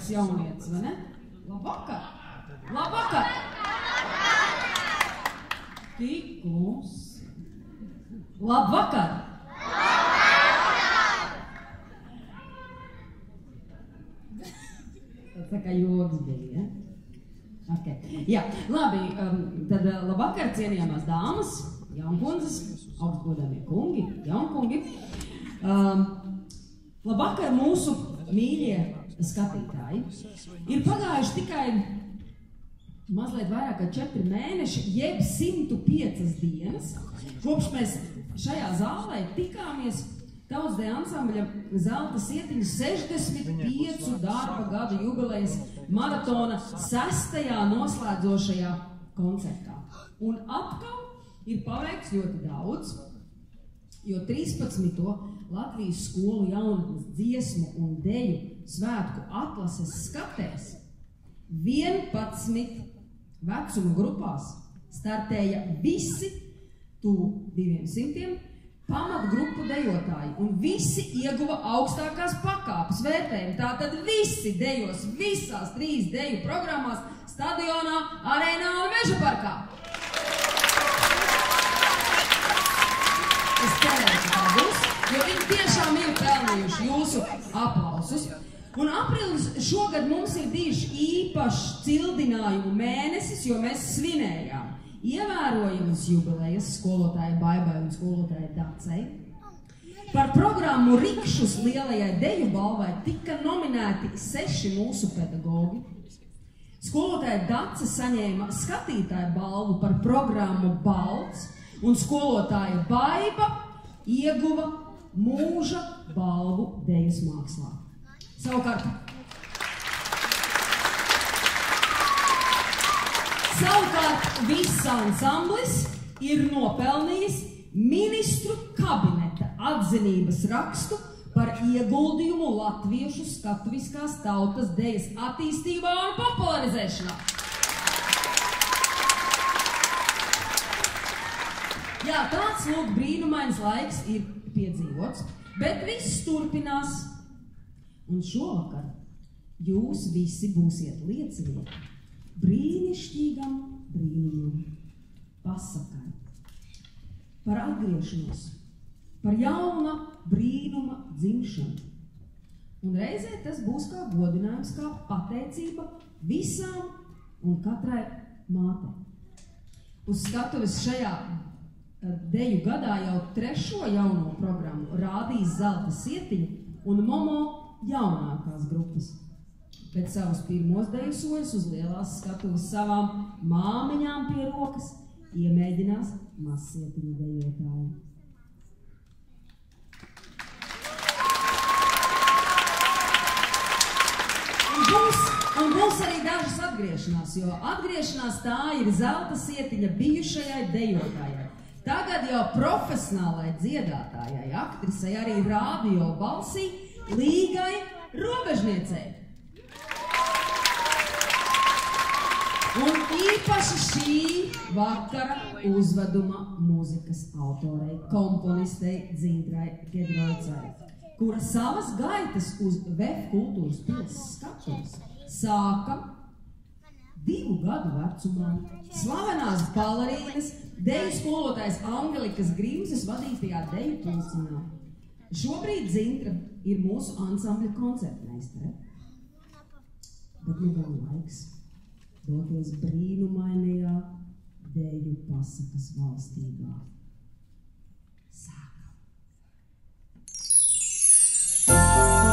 liekas jaunietis, vai ne? Labvakar! Labvakar! Tiklus! Labvakar! Tā kā joks bija, ja? Okay. Jā, labi, tad labvakar cienījamās dāmas, jaunkundzes, augstgodāmie kungi, jaunkungi. Labvakar mūsu mīļie skatītāji. Ir pagājuši tikai mazliet vairāk kā 4 mēneši, jeb 105 dienas, kopš mēs šajā zālē tikāmies Tautsdeja ansambļa Zelta sietiņu 65 darba gadu jubilejas maratona 6. noslēdzošajā koncertā. Un atkal ir paveikts ļoti daudz, jo 13. Latvijas skolu jaunatnes dziesmu un deju svētku atlases skatēs 11 vecuma grupās startēja visi 200 pamatgrupu dejotāji, un visi ieguva augstākās pakāpes vērtējumu. Tātad visi dejos visās 3 deju programmās stadionā, arēnā un Meža parkā. Es cerēju, ka tā būs, jo viņi tiešām ir pelnījuši jūsu aplausus. Un aprīlis šogad mums ir bijuši īpašs cildinājumu mēnesis, jo mēs svinējām ievērojamas jubilejas skolotāja Baibai un skolotāja Dacei. Par programmu Rikšus lielajai deju balvai tika nominēti 6 mūsu pedagogi. Skolotāja Dace saņēma skatītāja balvu par programmu Balts, un skolotāja Baiba ieguva mūža balvu dejas mākslā. Savukārt viss ansamblis ir nopelnījis ministru kabineta atzinības rakstu par ieguldījumu latviešu skatuviskās tautas dejas attīstībā un popularizēšanā. Jā, tāds lūk brīnumains laiks ir piedzīvots, bet viss turpinās. Un šovakar jūs visi būsiet liecinieki brīnišķīgam brīnumam, pasakai, par atgriešanos, par jauna brīnuma dzimšanu. Un reizē tas būs kā godinājums, kā pateicība visām un katrai mātei. Uz skatuves šajā deju gadā jau 3. jauno programmu rādīs Zelta sietiņa un Momo jaunākās grupas. Bet savus pirmos deju soļus uz lielās skatuves savām māmiņām pie rokas iemēģinās mazsietiņu dejotāji. Un būs arī dažas atgriešanās, jo atgriešanās tā ir Zelta sietiņa bijušajai dejotājai. Tagad jau profesionālai dziedātājai, aktrisei, arī radio balsī Līgai Robežniecei. Un īpaši šī vakara uzveduma mūzikas autorei, komponistei Dzintrai Gedroicai, kura savas gaitas uz VF kultūras pils skatuves sāka 2 gadu vecumā. Slavenās balerīnas, deju skolotājs Angelikas Grimses vadītajā deju pulcinā. Šobrīd Dzintra ir mūsu ansambļa koncertmeistere. Bet nu gan laiks doties brīnumainajā deju pasakas valstībā. Sākam! Oh,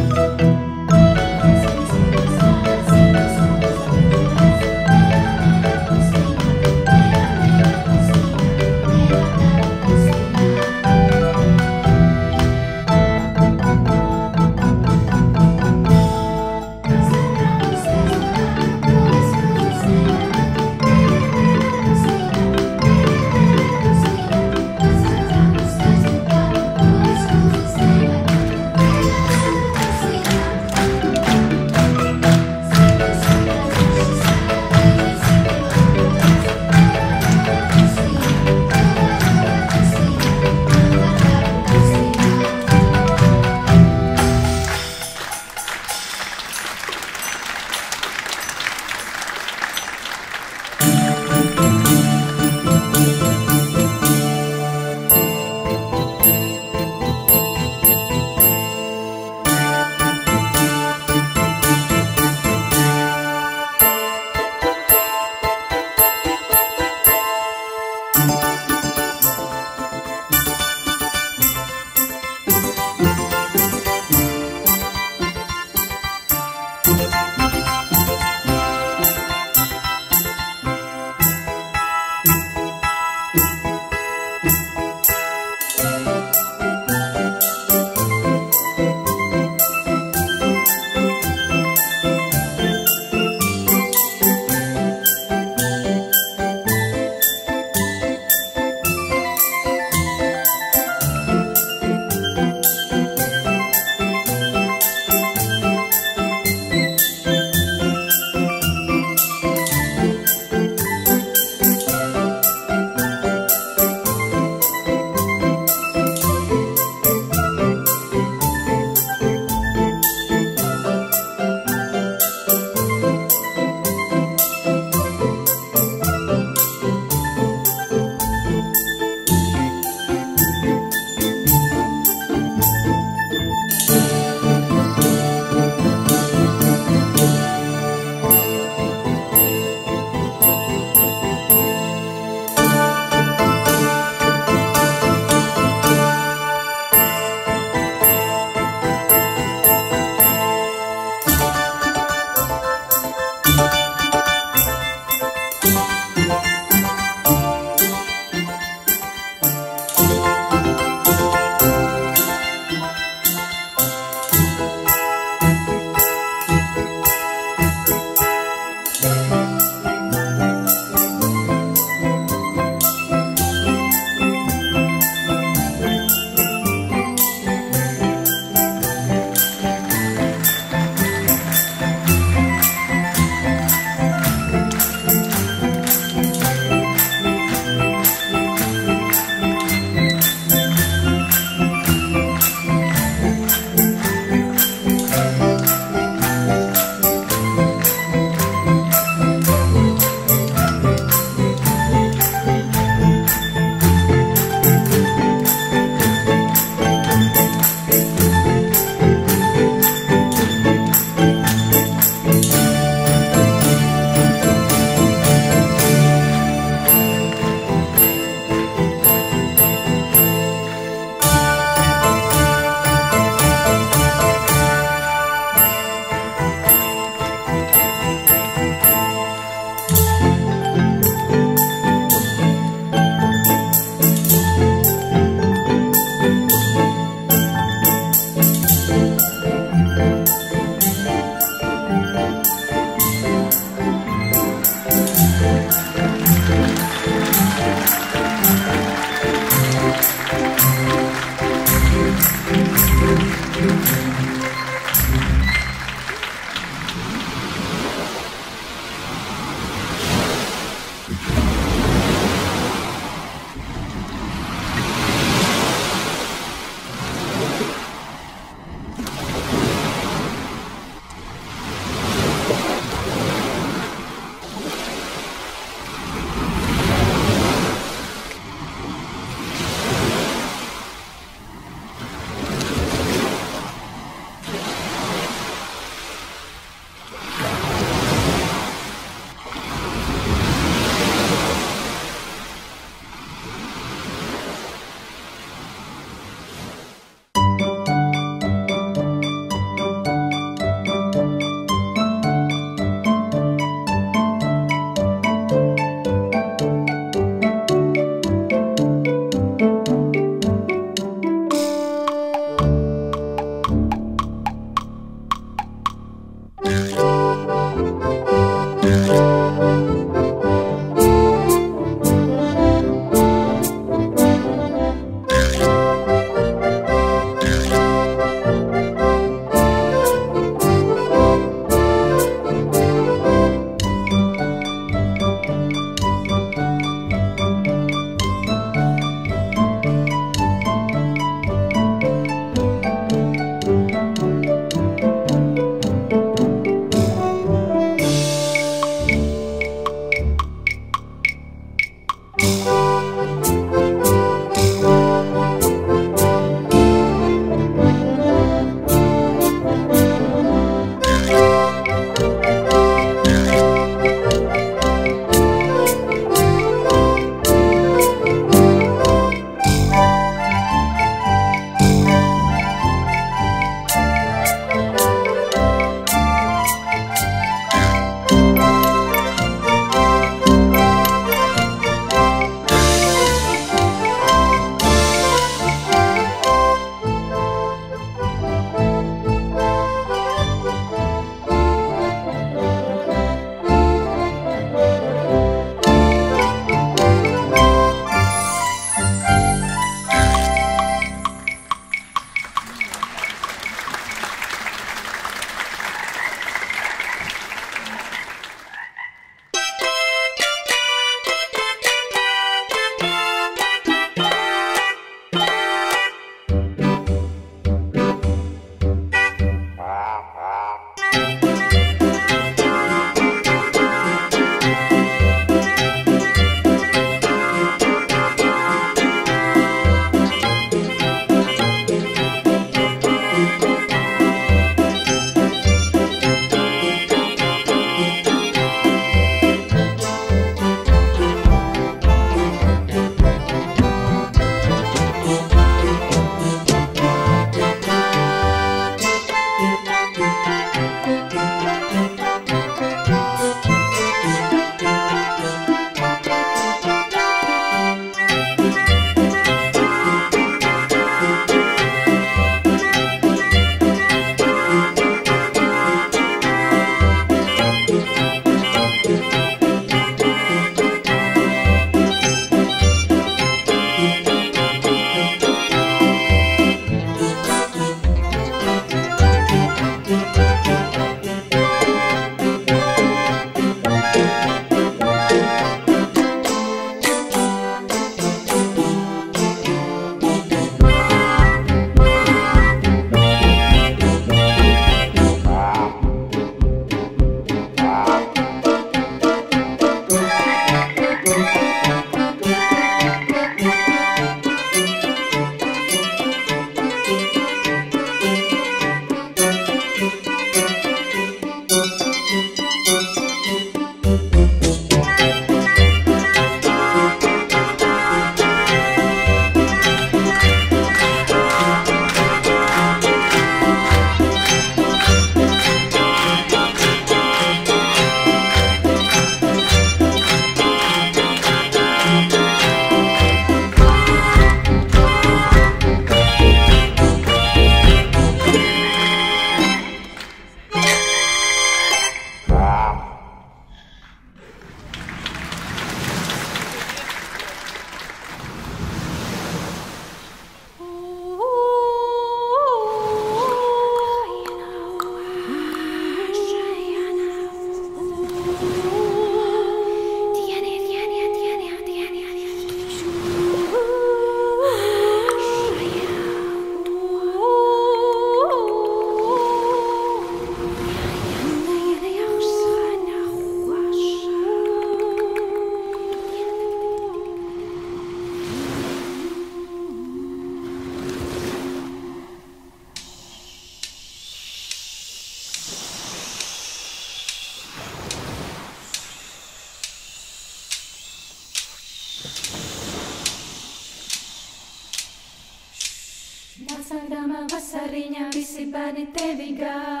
visi bērni tevi gaida.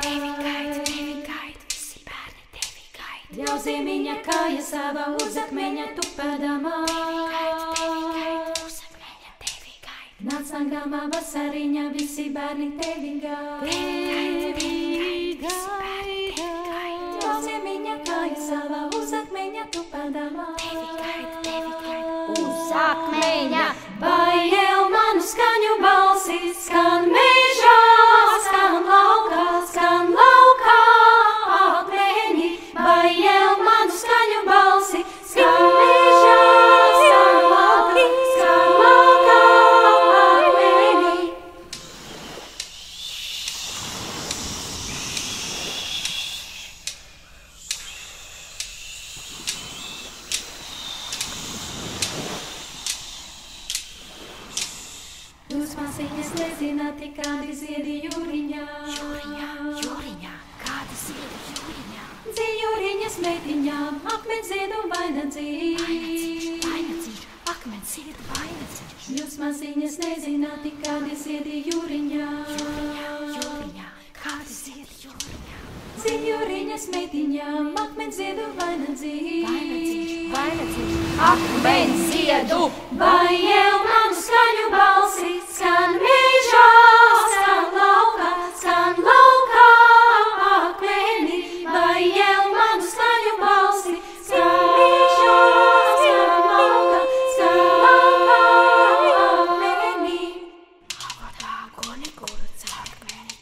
Jau zemiņa kāja savā uz akmeņa tupēdamā. Nāc nākamā vasariņa, visi bērni tevi gaida. Jau zemiņa kāja savā uz akmeņa tupēdamā. Uz akmeņa! Vai jau manu skaņu balsi skan mežā, skan laukā, akmeņi? Vai jau manu skaņu balsi skan mežā, skan laukā, akmeņi? Jūs māsīņas nezināt, kādi ziedi jūriņā. Jūriņā, kādi ziedi jūriņā. Dzīvjūriņas meitiņām, akmens ziedu vainadzīt. Akmens ziedu vainadzīt. Jūs māsīņas nezināt, kādi ziedi jūriņā. Jūriņā, kādi ziedi jūriņā. Dzīvjūriņas meitiņām, akmens ziedu vainadzīt. Akmens ziedu! Vai jau manu skaņu balsi skan mežā, skan laukā, akmeni? Vai jau manu skaņu balsi skan mežā, skan laukā, akmeni? Avodā goni kuru carkmeni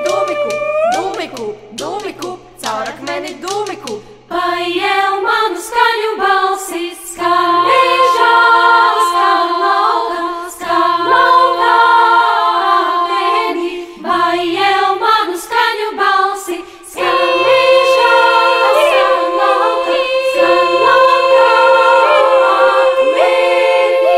domiku, carkmeni domiku. Vai jau manu skaņu balsi skan mežā, skan laukā, akmeni? Vai jau manu skaņu balsi skan mežā, skan laukā, akmeni?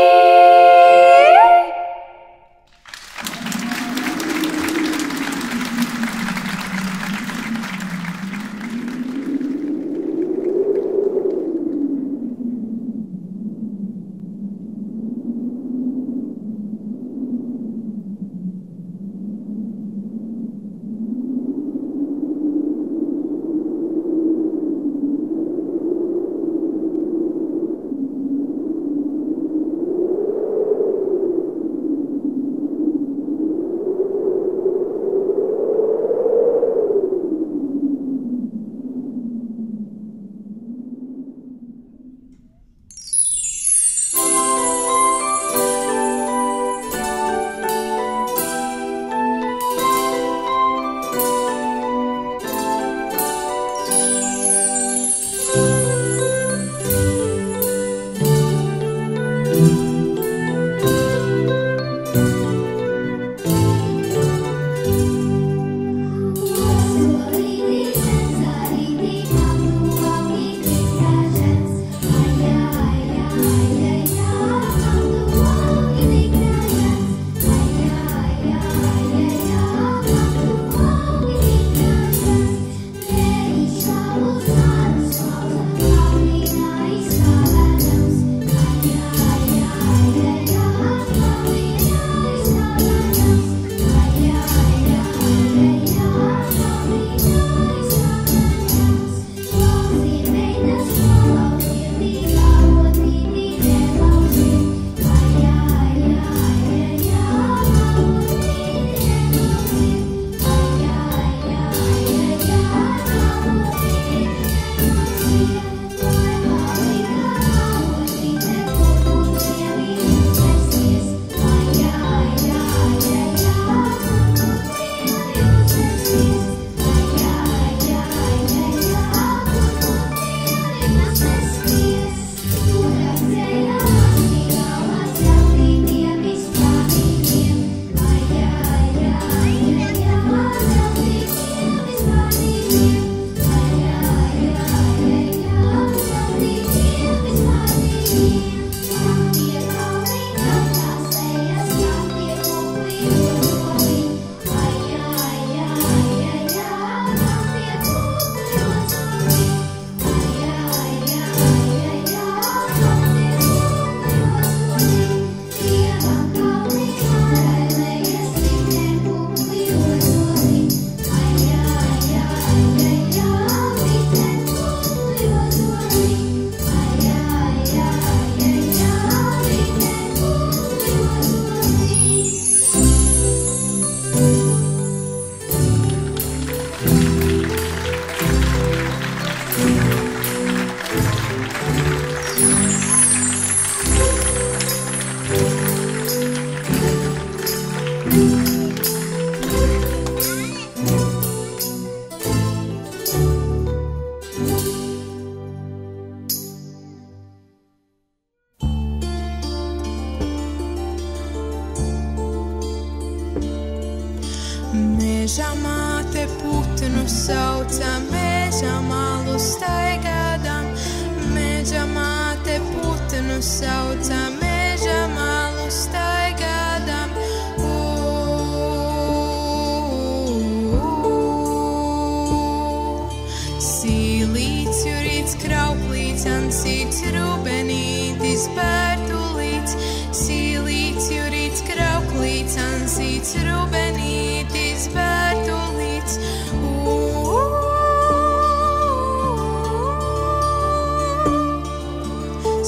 bērnītis, bērtulīts, sīlīts, jurīts, krauklīts, ansīts, rubenītis, bērtulīts.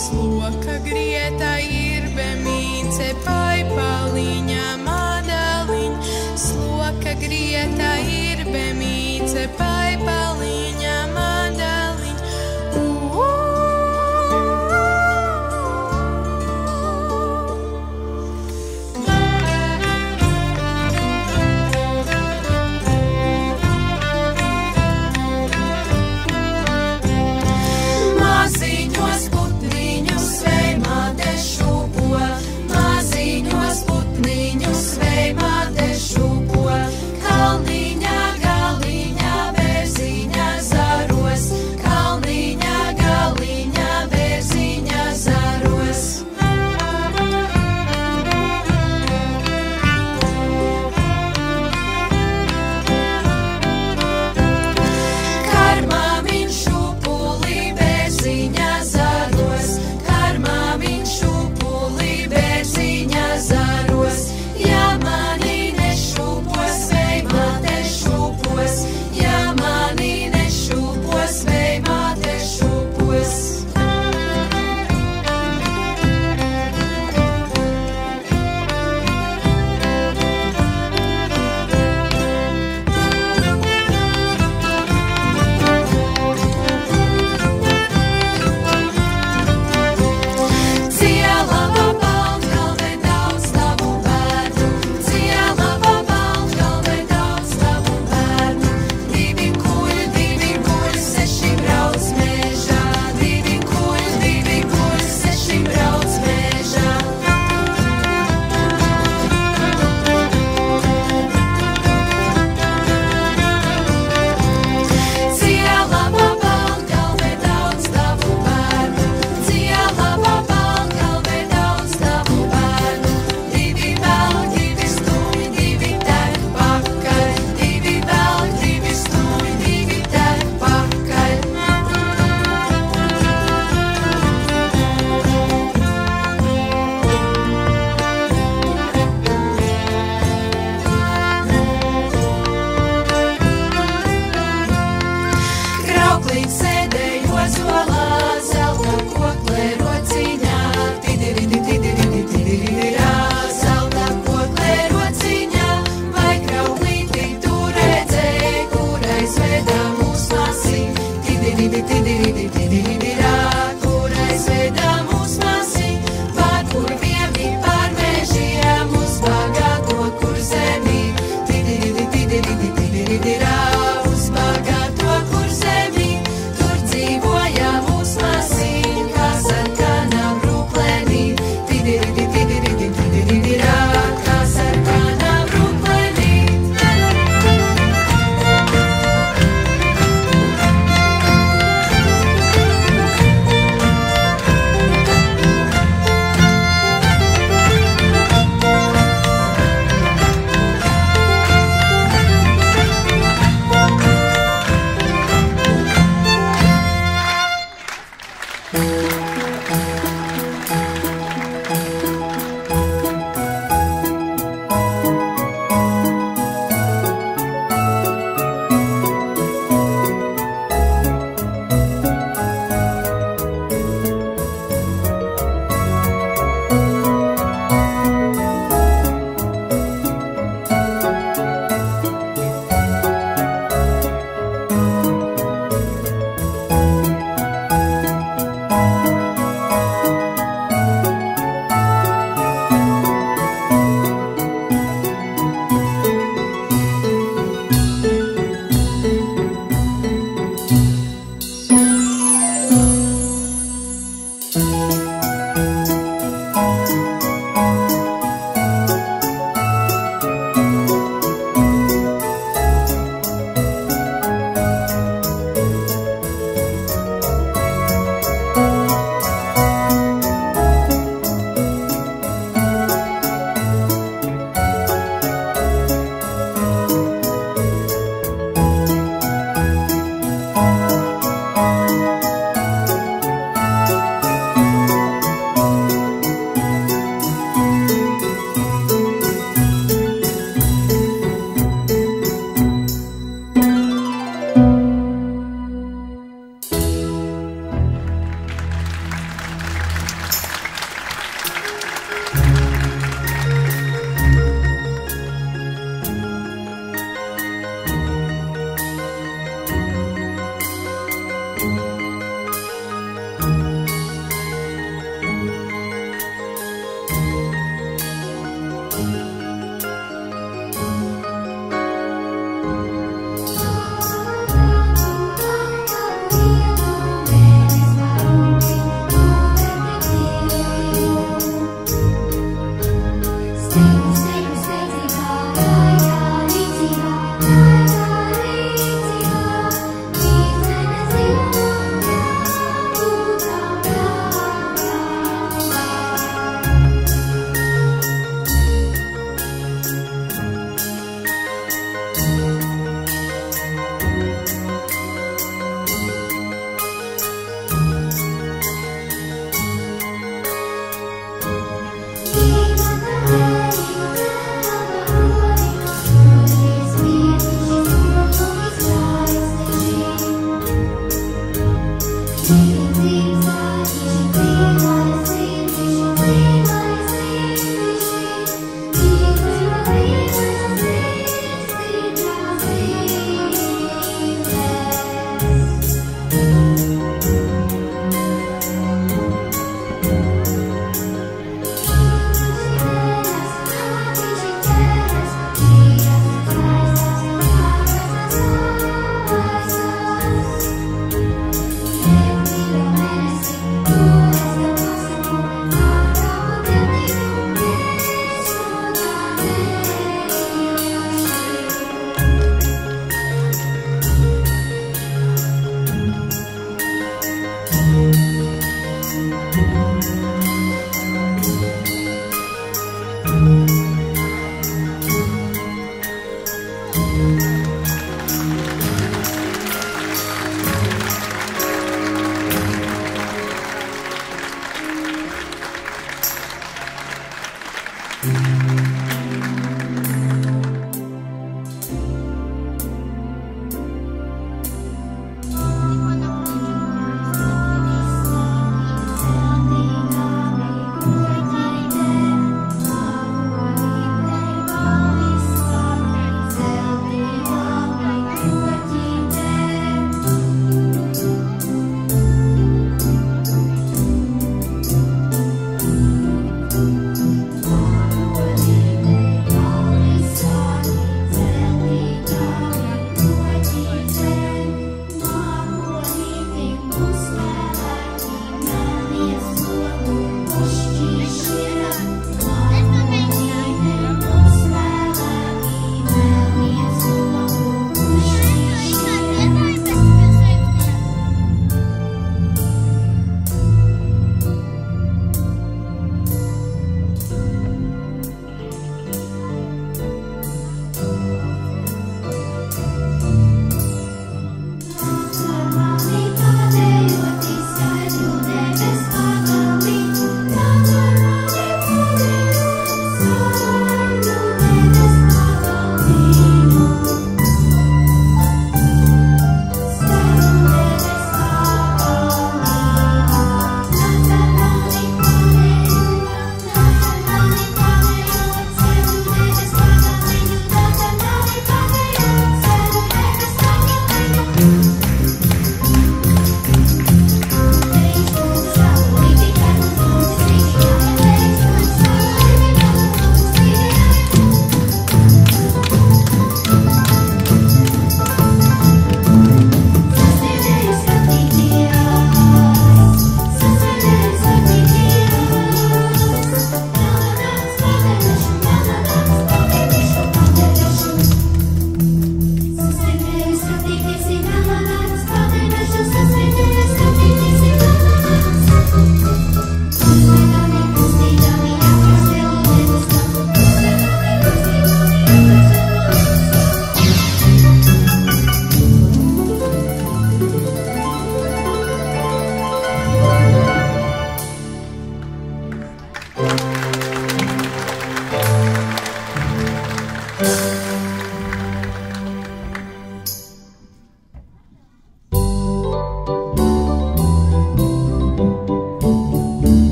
Sloka grieta ir bemīce, paipaliņa madaliņ. Sloka grieta ir bemīce, paipaliņa madaliņ.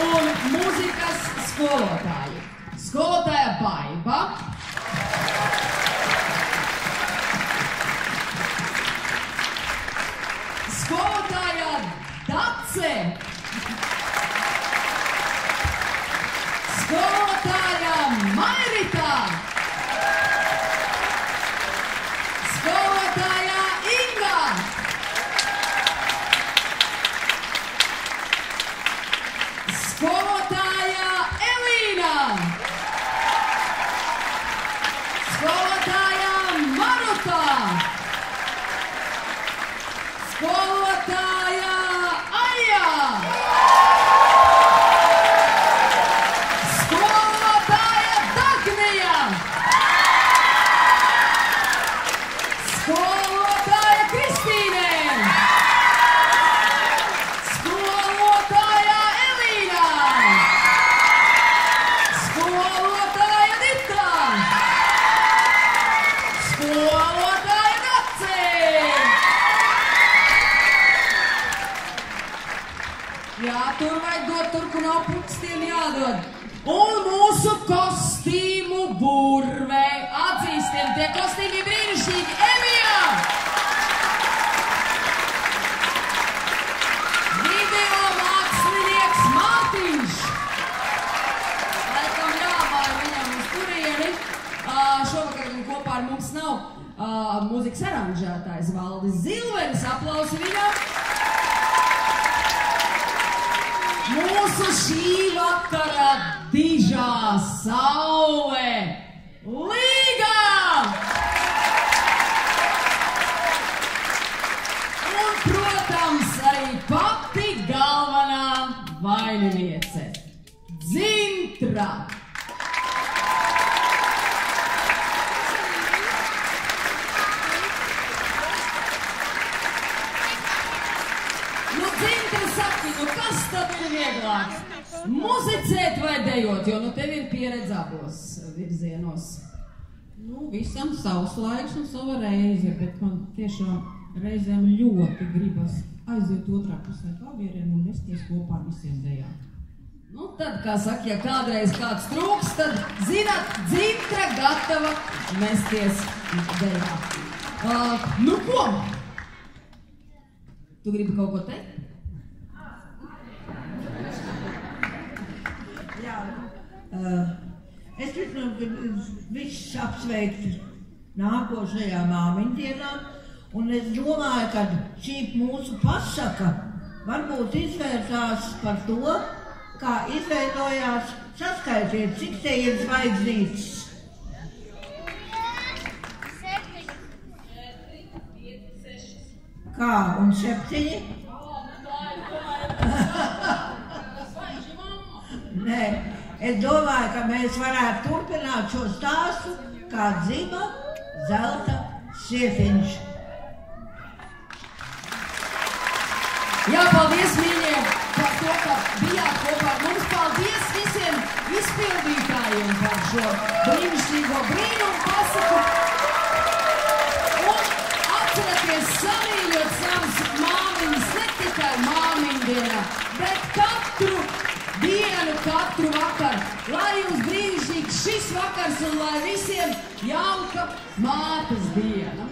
un mūzikas skolotāji. Skolotāja Baiba. Skolotāja Dace. Skolotāja Mairita. Skolotāja Inga. Skolotāja Elīna. Skolotāja Maruta. Skolotāja Aija. Skolotāja Dagnija. Skolotāja Kristīne. Skolotāja Elīna. Skolotāja Dita. Skolotāja Dace. Jā, tur vajag dot, tur, kur nav pukstiem jādod. Un mūsu kostīmu burve. Atzīstiem, tie kostīmi brīnišķīgi. Emija! Video mākslinieks Mārtiņš. Laikam jāmāja viņam uz turieni. Šovakar kopā ar mums nav mūzikas aranžētājs Valdis Zilveris. Aplausi viņam. Mūsu šī vakara dižā saule Līga! Un, protams, arī pati galvenā vaininiece Dzintra! Kas tad ir vieglāk? Muzicēt vai dejot, jo tev ir pieredze abos virzienos. Visam savs laiks un sava reize, bet man tiešām reizēm ļoti gribas aiziet otrā pusē klavieriem un mesties kopā ar visiem dejām. Tad, kā saka, ja kādreiz kāds trūks, tad, zināt, Dzintra gatava mesties dejā. Ko? Tu gribi kaut ko teikt? Es gribu visus apsveikt nākošajā māmiņdienā, un es domāju, ka šī mūsu pasaka varbūt izvērtās par to, kā izveidojās, saskaitiet, cik te ir zvaigznītes. 7, 5, 6. Kā, un 7? Nē. Es domāju, ka mēs varētu turpināt šo stāstu, kā dzima zelta sieviņš. Jā, paldies, mīļie, par to, ka bijāt kopā ar mums. Paldies visiem izpildītājiem par šo brīnišķīgo brīnumu pasaku. Un atcerieties samīļot savas māmiņas, ne tikai māmiņdienā, bet katru dienu, katru vakaru, lai jums brīnišķīgs šis vakars un lai visiem jauka mātes diena.